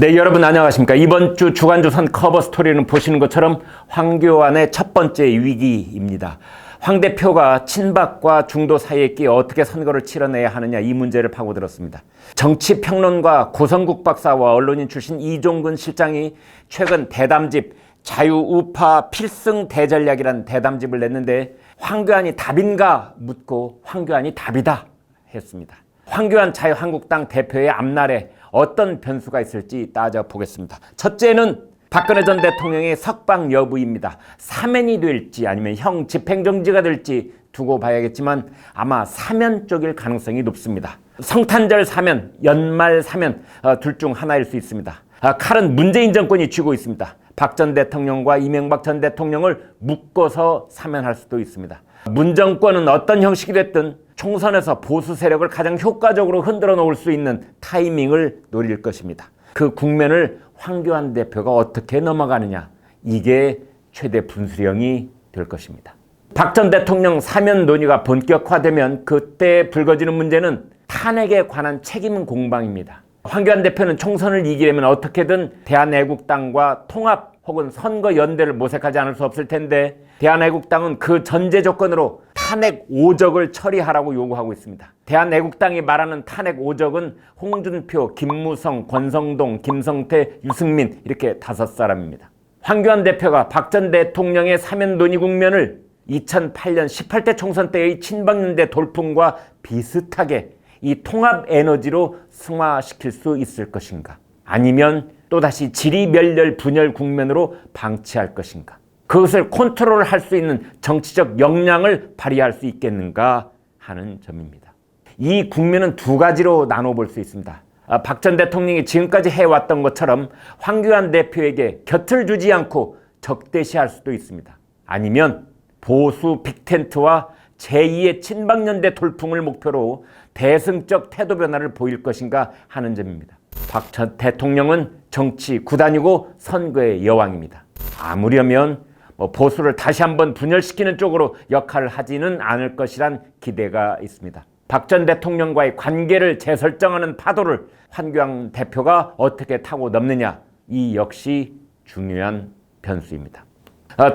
네, 여러분 안녕하십니까. 이번 주 주간조선 커버 스토리는 보시는 것처럼 황교안의 첫 번째 위기입니다. 황 대표가 친박과 중도 사이에 끼어 어떻게 선거를 치러내야 하느냐, 이 문제를 파고들었습니다. 정치평론가 고성국 박사와 언론인 출신 이종근 실장이 최근 대담집 자유우파 필승 대전략이라는 대담집을 냈는데, 황교안이 답인가 묻고 황교안이 답이다 했습니다. 황교안 자유한국당 대표의 앞날에 어떤 변수가 있을지 따져보겠습니다. 첫째는 박근혜 전 대통령의 석방 여부입니다. 사면이 될지 아니면 형 집행정지가 될지 두고 봐야겠지만 아마 사면 쪽일 가능성이 높습니다. 성탄절 사면, 연말 사면 둘 중 하나일 수 있습니다. 칼은 문재인 정권이 쥐고 있습니다. 박 전 대통령과 이명박 전 대통령을 묶어서 사면할 수도 있습니다. 문 정권은 어떤 형식이 됐든 총선에서 보수 세력을 가장 효과적으로 흔들어 놓을 수 있는 타이밍을 노릴 것입니다. 그 국면을 황교안 대표가 어떻게 넘어가느냐, 이게 최대 분수령이 될 것입니다. 박 전 대통령 사면 논의가 본격화되면 그때 불거지는 문제는 탄핵에 관한 책임 공방입니다. 황교안 대표는 총선을 이기려면 어떻게든 대한애국당과 통합 혹은 선거 연대를 모색하지 않을 수 없을 텐데, 대한애국당은 그 전제 조건으로 탄핵 오적을 처리하라고 요구하고 있습니다. 대한애국당이 말하는 탄핵 오적은 홍준표, 김무성, 권성동, 김성태, 유승민 이렇게 5사람입니다. 황교안 대표가 박 전 대통령의 사면 논의 국면을 2008년 18대 총선 때의 친박연대 돌풍과 비슷하게 이 통합 에너지로 승화시킬 수 있을 것인가, 아니면 또다시 지리멸렬 분열 국면으로 방치할 것인가, 그것을 컨트롤할 수 있는 정치적 역량을 발휘할 수 있겠는가 하는 점입니다. 이 국면은 두 가지로 나눠볼 수 있습니다. 박 전 대통령이 지금까지 해왔던 것처럼 황교안 대표에게 곁을 주지 않고 적대시할 수도 있습니다. 아니면 보수 빅텐트와 제2의 친박연대 돌풍을 목표로 대승적 태도 변화를 보일 것인가 하는 점입니다. 박 전 대통령은 정치 구단이고 선거의 여왕입니다. 아무려면 보수를 다시 한번 분열시키는 쪽으로 역할을 하지는 않을 것이란 기대가 있습니다. 박 전 대통령과의 관계를 재설정하는 파도를 황교안 대표가 어떻게 타고 넘느냐, 이 역시 중요한 변수입니다.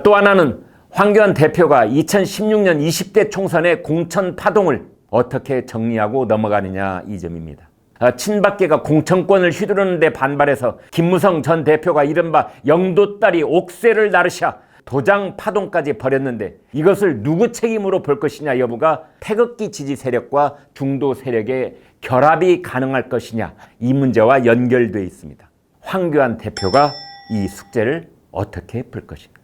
또 하나는 황교안 대표가 2016년 20대 총선의 공천 파동을 어떻게 정리하고 넘어가느냐, 이 점입니다. 친박계가 공천권을 휘두르는 데 반발해서 김무성 전 대표가 이른바 영도다리 옥새를 나르샤 도장 파동까지 벌였는데, 이것을 누구 책임으로 볼 것이냐 여부가 태극기 지지 세력과 중도 세력의 결합이 가능할 것이냐, 이 문제와 연결되어 있습니다. 황교안 대표가 이 숙제를 어떻게 풀 것인가.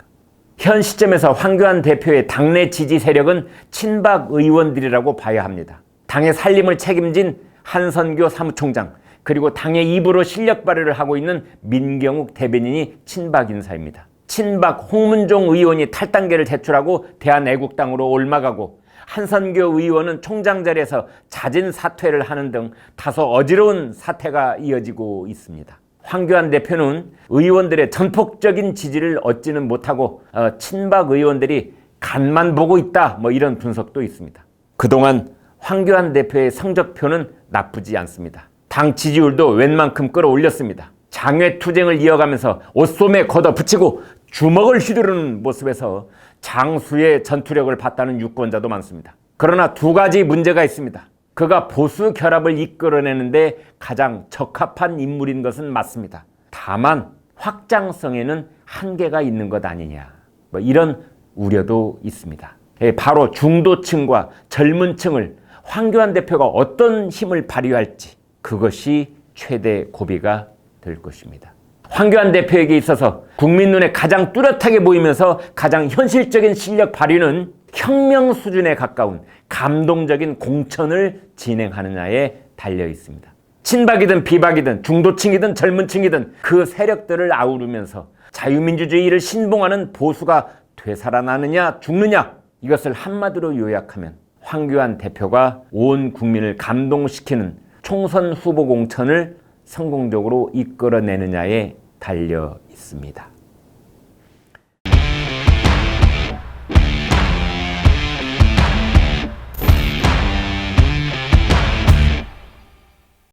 현 시점에서 황교안 대표의 당내 지지 세력은 친박 의원들이라고 봐야 합니다. 당의 살림을 책임진 한선교 사무총장, 그리고 당의 입으로 실력 발휘를 하고 있는 민경욱 대변인이 친박 인사입니다. 친박 홍문종 의원이 탈당계를 제출하고 대한애국당으로 옮아가고, 한선교 의원은 총장 자리에서 자진 사퇴를 하는 등 다소 어지러운 사태가 이어지고 있습니다. 황교안 대표는 의원들의 전폭적인 지지를 얻지는 못하고 친박 의원들이 간만 보고 있다, 이런 분석도 있습니다. 그동안 황교안 대표의 성적표는 나쁘지 않습니다. 당 지지율도 웬만큼 끌어올렸습니다. 장외투쟁을 이어가면서 옷소매 걷어붙이고 주먹을 휘두르는 모습에서 장수의 전투력을 봤다는 유권자도 많습니다. 그러나 두 가지 문제가 있습니다. 그가 보수 결합을 이끌어내는데 가장 적합한 인물인 것은 맞습니다. 다만 확장성에는 한계가 있는 것 아니냐, 이런 우려도 있습니다. 바로 중도층과 젊은 층을 황교안 대표가 어떤 힘을 발휘할지, 그것이 최대 고비가 될 것입니다. 황교안 대표에게 있어서 국민 눈에 가장 뚜렷하게 보이면서 가장 현실적인 실력 발휘는 혁명 수준에 가까운 감동적인 공천을 진행하느냐에 달려 있습니다. 친박이든 비박이든 중도층이든 젊은 층이든 그 세력들을 아우르면서 자유민주주의를 신봉하는 보수가 되살아나느냐 죽느냐, 이것을 한마디로 요약하면 황교안 대표가 온 국민을 감동시키는 총선 후보 공천을 성공적으로 이끌어내느냐에 달려 있습니다.